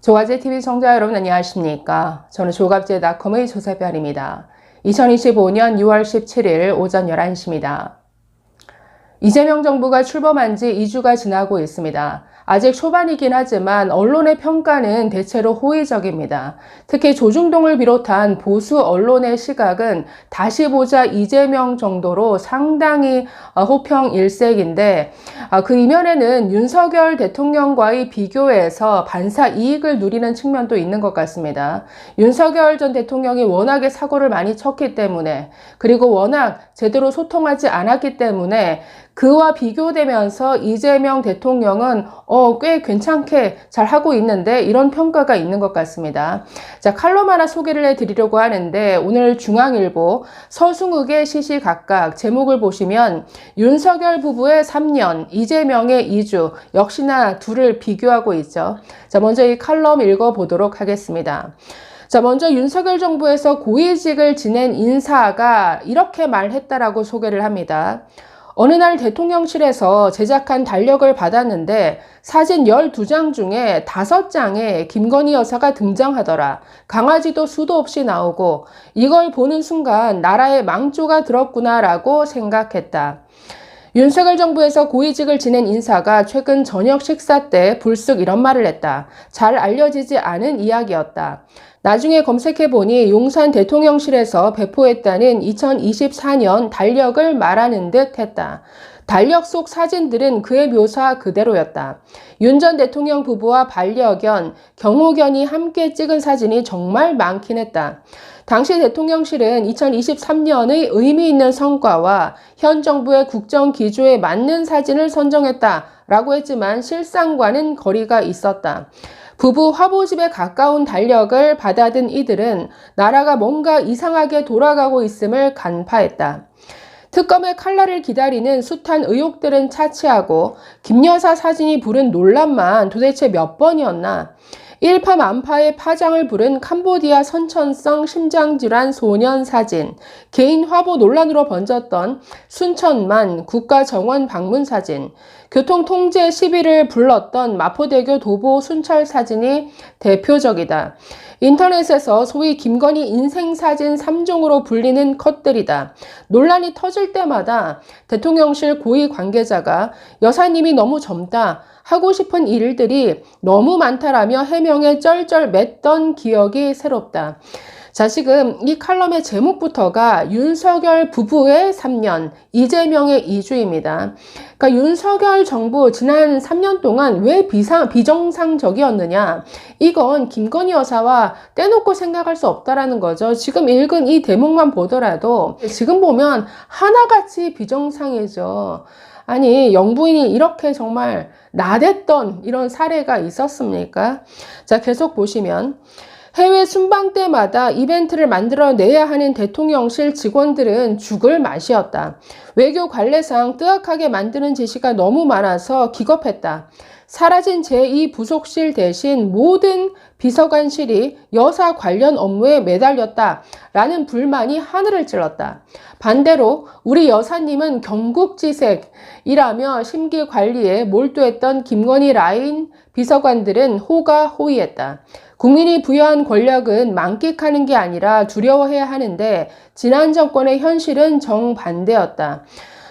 조갑제TV 시청자 여러분 안녕하십니까? 저는 조갑제닷컴의 조세별입니다. 2025년 6월 17일 오전 11시입니다. 이재명 정부가 출범한 지 2주가 지나고 있습니다. 아직 초반이긴 하지만 언론의 평가는 대체로 호의적입니다. 특히 조중동을 비롯한 보수 언론의 시각은 다시 보자 이재명 정도로 상당히 호평일색인데 그 이면에는 윤석열 대통령과의 비교에서 반사 이익을 누리는 측면도 있는 것 같습니다. 윤석열 전 대통령이 워낙에 사고를 많이 쳤기 때문에 그리고 워낙 제대로 소통하지 않았기 때문에 그와 비교되면서 이재명 대통령은 꽤 괜찮게 잘 하고 있는데 이런 평가가 있는 것 같습니다. 자, 칼럼 하나 소개를 해드리려고 하는데 오늘 중앙일보 서승욱의 시시각각 제목을 보시면 윤석열 부부의 3년, 이재명의 2주 역시나 둘을 비교하고 있죠. 자, 먼저 이 칼럼 읽어보도록 하겠습니다. 자, 먼저 윤석열 정부에서 고위직을 지낸 인사가 이렇게 말했다라고 소개를 합니다. 어느 날 대통령실에서 제작한 달력을 받았는데 사진 12장 중에 5장에 김건희 여사가 등장하더라. 강아지도 수도 없이 나오고 이걸 보는 순간 나라에 망조가 들었구나라고 생각했다. 윤석열 정부에서 고위직을 지낸 인사가 최근 저녁 식사 때 불쑥 이런 말을 했다. 잘 알려지지 않은 이야기였다. 나중에 검색해보니 용산 대통령실에서 배포했다는 2024년 달력을 말하는 듯 했다. 달력 속 사진들은 그의 묘사 그대로였다. 윤 전 대통령 부부와 반려견, 경호견이 함께 찍은 사진이 정말 많긴 했다. 당시 대통령실은 2023년의 의미 있는 성과와 현 정부의 국정 기조에 맞는 사진을 선정했다라고 했지만 실상과는 거리가 있었다. 부부 화보집에 가까운 달력을 받아든 이들은 나라가 뭔가 이상하게 돌아가고 있음을 간파했다. 특검의 칼날을 기다리는 숱한 의혹들은 차치하고 김 여사 사진이 부른 논란만 도대체 몇 번이었나? 일파만파의 파장을 부른 캄보디아 선천성 심장질환 소년 사진, 개인 화보 논란으로 번졌던 순천만 국가정원 방문 사진, 교통통제 시비를 불렀던 마포대교 도보 순찰 사진이 대표적이다. 인터넷에서 소위 김건희 인생사진 3종으로 불리는 컷들이다. 논란이 터질 때마다 대통령실 고위 관계자가 여사님이 너무 젊다. 하고 싶은 일들이 너무 많다라며 해명에 쩔쩔 맸던 기억이 새롭다. 자, 지금 이 칼럼의 제목부터가 윤석열 부부의 3년, 이재명의 2주입니다. 그러니까 윤석열 정부 지난 3년 동안 왜 비정상적이었느냐? 이건 김건희 여사와 떼놓고 생각할 수 없다라는 거죠. 지금 읽은 이 대목만 보더라도 지금 보면 하나같이 비정상이죠. 아니, 영부인이 이렇게 정말 나댔던 이런 사례가 있었습니까? 자, 계속 보시면 해외 순방 때마다 이벤트를 만들어내야 하는 대통령실 직원들은 죽을 맛이었다. 외교 관례상 뜨악하게 만드는 지시가 너무 많아서 기겁했다. 사라진 제2부속실 대신 모든 비서관실이 여사 관련 업무에 매달렸다라는 불만이 하늘을 찔렀다. 반대로 우리 여사님은 경국지색이라며 심기 관리에 몰두했던 김건희 라인 비서관들은 호가호위했다. 국민이 부여한 권력은 만끽하는 게 아니라 두려워해야 하는데 지난 정권의 현실은 정반대였다.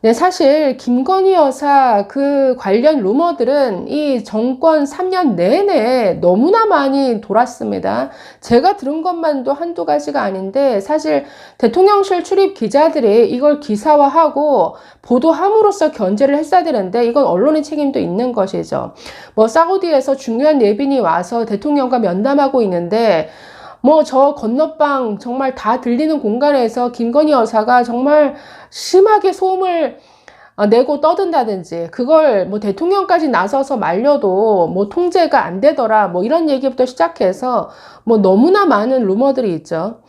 네, 사실 김건희 여사 그 관련 루머들은 이 정권 3년 내내 너무나 많이 돌았습니다. 제가 들은 것만도 한두 가지가 아닌데 사실 대통령실 출입 기자들이 이걸 기사화하고 보도함으로써 견제를 했어야 되는데 이건 언론의 책임도 있는 것이죠. 뭐 사우디에서 중요한 예빈이 와서 대통령과 면담하고 있는데 저 건너방 정말 다 들리는 공간에서 김건희 여사가 정말 심하게 소음을 내고 떠든다든지 그걸 대통령까지 나서서 말려도 통제가 안 되더라 이런 얘기부터 시작해서 너무나 많은 루머들이 있죠.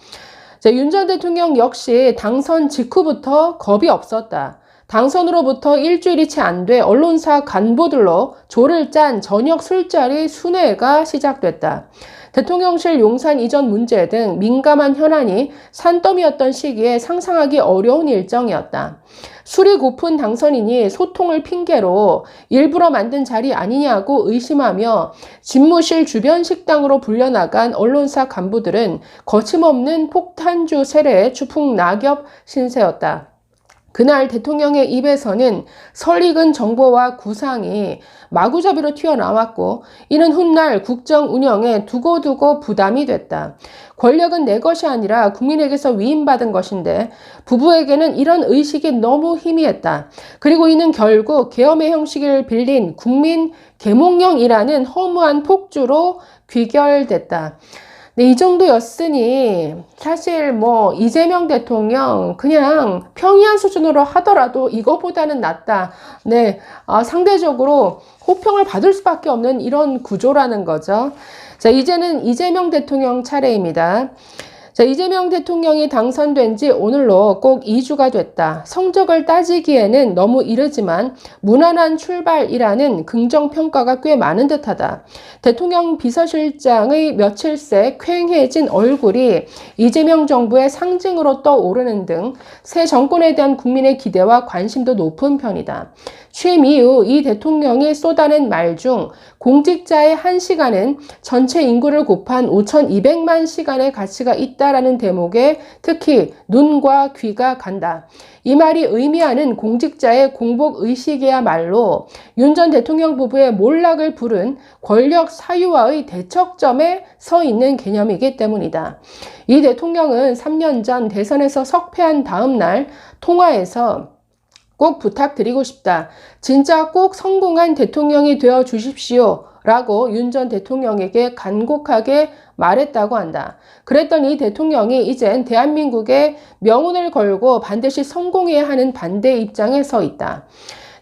윤 전 대통령 역시 당선 직후부터 겁이 없었다. 당선으로부터 일주일이 채 안 돼 언론사 간부들로 조를 짠 저녁 술자리 순회가 시작됐다. 대통령실 용산 이전 문제 등 민감한 현안이 산더미였던 시기에 상상하기 어려운 일정이었다. 술이 고픈 당선인이 소통을 핑계로 일부러 만든 자리 아니냐고 의심하며 집무실 주변 식당으로 불려나간 언론사 간부들은 거침없는 폭탄주 세례에 추풍낙엽 신세였다. 그날 대통령의 입에서는 설익은 정보와 구상이 마구잡이로 튀어나왔고 이는 훗날 국정 운영에 두고두고 부담이 됐다. 권력은 내 것이 아니라 국민에게서 위임받은 것인데 부부에게는 이런 의식이 너무 희미했다. 그리고 이는 결국 계엄의 형식을 빌린 국민 계몽령이라는 허무한 폭주로 귀결됐다. 네, 이 정도였으니 사실 뭐 이재명 대통령 그냥 평이한 수준으로 하더라도 이거보다는 낫다. 네, 상대적으로 호평을 받을 수밖에 없는 이런 구조라는 거죠. 자, 이제는 이재명 대통령 차례입니다. 자, 이재명 대통령이 당선된 지 오늘로 꼭 2주가 됐다. 성적을 따지기에는 너무 이르지만 무난한 출발이라는 긍정평가가 꽤 많은 듯하다. 대통령 비서실장의 며칠 새 퀭해진 얼굴이 이재명 정부의 상징으로 떠오르는 등 새 정권에 대한 국민의 기대와 관심도 높은 편이다. 취임 이후 이 대통령이 쏟아낸 말 중 공직자의 1시간은 전체 인구를 곱한 5,200만 시간의 가치가 있다라는 대목에 특히 눈과 귀가 간다. 이 말이 의미하는 공직자의 공복의식이야말로 윤 전 대통령 부부의 몰락을 부른 권력 사유와의 대척점에 서 있는 개념이기 때문이다. 이 대통령은 3년 전 대선에서 석패한 다음 날 통화에서 꼭 부탁드리고 싶다. 진짜 꼭 성공한 대통령이 되어 주십시오. 라고 윤 전 대통령에게 간곡하게 말했다고 한다. 그랬던 이 대통령이 이젠 대한민국의 명운을 걸고 반드시 성공해야 하는 반대 입장에 서 있다.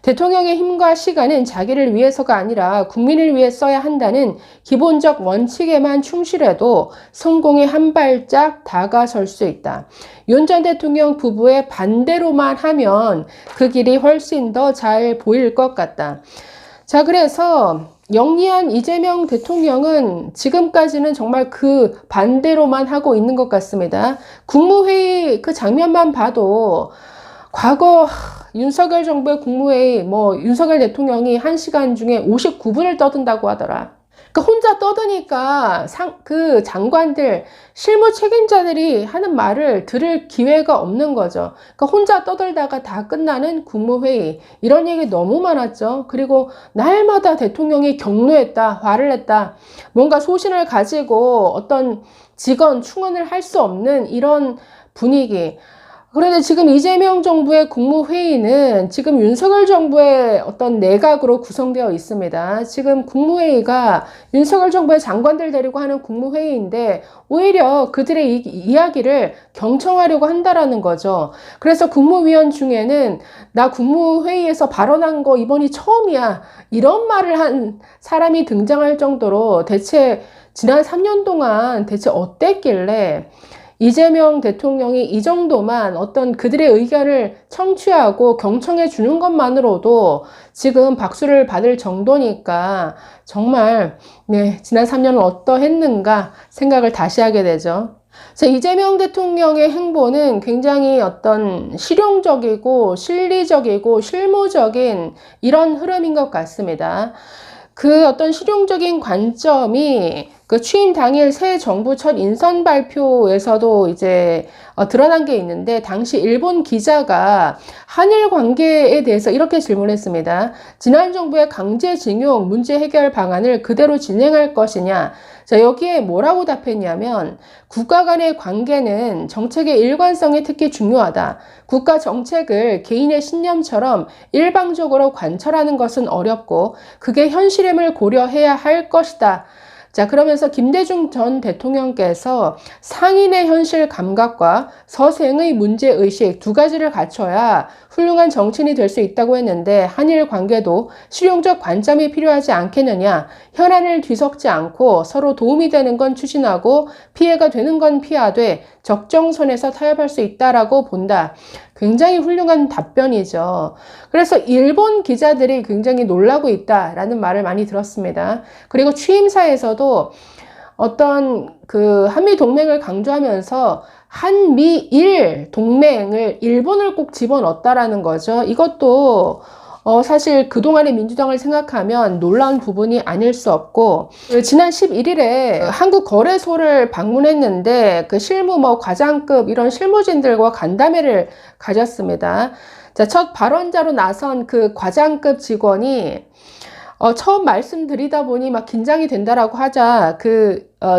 대통령의 힘과 시간은 자기를 위해서가 아니라 국민을 위해 써야 한다는 기본적 원칙에만 충실해도 성공에 한 발짝 다가설 수 있다. 윤 전 대통령 부부의 반대로만 하면 그 길이 훨씬 더 잘 보일 것 같다. 자, 그래서 영리한 이재명 대통령은 지금까지는 정말 그 반대로만 하고 있는 것 같습니다. 국무회의 그 장면만 봐도 과거 윤석열 정부의 국무회의 윤석열 대통령이 1시간 중에 59분을 떠든다고 하더라. 그러니까 혼자 떠드니까 그 장관들, 실무 책임자들이 하는 말을 들을 기회가 없는 거죠. 그러니까 혼자 떠들다가 다 끝나는 국무회의. 이런 얘기 너무 많았죠. 그리고 날마다 대통령이 격노했다, 화를 냈다. 뭔가 소신을 가지고 어떤 직원, 충원을 할 수 없는 이런 분위기. 그런데 지금 이재명 정부의 국무회의는 지금 윤석열 정부의 어떤 내각으로 구성되어 있습니다. 지금 국무회의가 윤석열 정부의 장관들 데리고 하는 국무회의인데 오히려 그들의 이야기를 경청하려고 한다라는 거죠. 그래서 국무위원 중에는 나 국무회의에서 발언한 거 이번이 처음이야. 이런 말을 한 사람이 등장할 정도로 대체 지난 3년 동안 대체 어땠길래 이재명 대통령이 이 정도만 어떤 그들의 의견을 청취하고 경청해 주는 것만으로도 지금 박수를 받을 정도니까 정말 지난 3년은 어떠했는가 생각을 다시 하게 되죠. 자, 이재명 대통령의 행보는 굉장히 어떤 실용적이고 실리적이고 실무적인 이런 흐름인 것 같습니다. 그 어떤 실용적인 관점이 그 취임 당일 새 정부 첫 인선 발표에서도 이제 드러난 게 있는데 당시 일본 기자가 한일 관계에 대해서 이렇게 질문했습니다. 지난 정부의 강제징용 문제 해결 방안을 그대로 진행할 것이냐. 자, 여기에 뭐라고 답했냐면 국가 간의 관계는 정책의 일관성이 특히 중요하다. 국가 정책을 개인의 신념처럼 일방적으로 관철하는 것은 어렵고 그게 현실임을 고려해야 할 것이다. 자, 그러면서 김대중 전 대통령께서 상인의 현실 감각과 서생의 문제의식 두 가지를 갖춰야 훌륭한 정치인이 될 수 있다고 했는데 한일 관계도 실용적 관점이 필요하지 않겠느냐. 현안을 뒤섞지 않고 서로 도움이 되는 건 추진하고 피해가 되는 건 피하되 적정선에서 타협할 수 있다라고 본다. 굉장히 훌륭한 답변이죠. 그래서 일본 기자들이 굉장히 놀라고 있다라는 말을 많이 들었습니다. 그리고 취임사에서도 어떤 그 한미 동맹을 강조하면서 한미일 동맹을 일본을 꼭 집어넣었다라는 거죠. 이것도 사실 그동안의 민주당을 생각하면 놀라운 부분이 아닐 수 없고, 지난 11일에 한국 거래소를 방문했는데 그 실무 과장급 이런 실무진들과 간담회를 가졌습니다. 자, 첫 발언자로 나선 그 과장급 직원이 처음 말씀드리다 보니 막 긴장이 된다라고 하자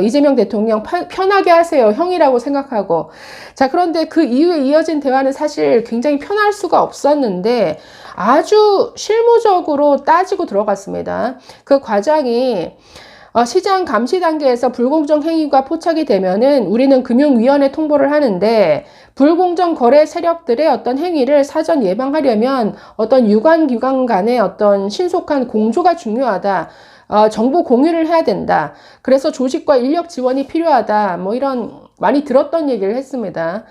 이재명 대통령 편하게 하세요. 형이라고 생각하고. 자, 그런데 그 이후에 이어진 대화는 사실 굉장히 편할 수가 없었는데 아주 실무적으로 따지고 들어갔습니다. 그 과장이 시장 감시 단계에서 불공정 행위가 포착이 되면은 우리는 금융위원회 통보를 하는데 불공정 거래 세력들의 어떤 행위를 사전 예방하려면 어떤 유관기관 간의 어떤 신속한 공조가 중요하다. 정보 공유를 해야 된다. 그래서 조직과 인력 지원이 필요하다. 뭐 이런 많이 들었던 얘기를 했습니다.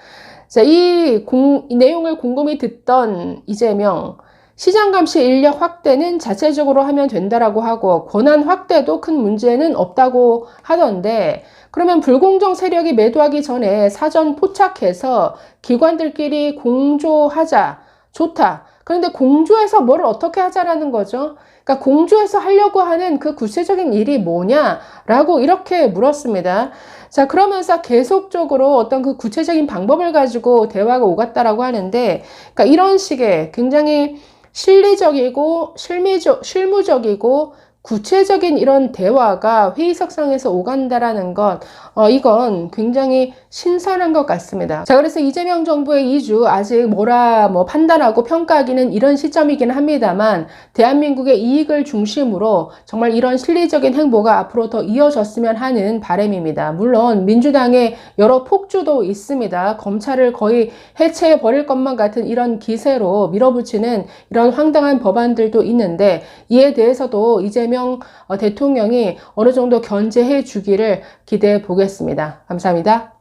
자, 이 내용을 곰곰이 듣던 이재명, 시장 감시 인력 확대는 자체적으로 하면 된다라고 하고 권한 확대도 큰 문제는 없다고 하던데, 그러면 불공정 세력이 매도하기 전에 사전 포착해서 기관들끼리 공조하자. 좋다. 그런데 공조해서 뭘 어떻게 하자라는 거죠? 그러니까 공조해서 하려고 하는 그 구체적인 일이 뭐냐라고 이렇게 물었습니다. 자, 그러면서 계속적으로 어떤 그 구체적인 방법을 가지고 대화가 오갔다라고 하는데, 그러니까 이런 식의 굉장히 실리적이고 실무적이고 구체적인 이런 대화가 회의석상에서 오간다라는 것, 이건 굉장히 신선한 것 같습니다. 자, 그래서 이재명 정부의 2주 아직 판단하고 평가하기는 이런 시점이긴 합니다만, 대한민국의 이익을 중심으로 정말 이런 실리적인 행보가 앞으로 더 이어졌으면 하는 바람입니다. 물론 민주당의 여러 폭주도 있습니다. 검찰을 거의 해체해 버릴 것만 같은 이런 기세로 밀어붙이는 이런 황당한 법안들도 있는데, 이에 대해서도 이재명 대통령이 어느 정도 견제해 주기를 기대해 보겠습니다. 감사합니다.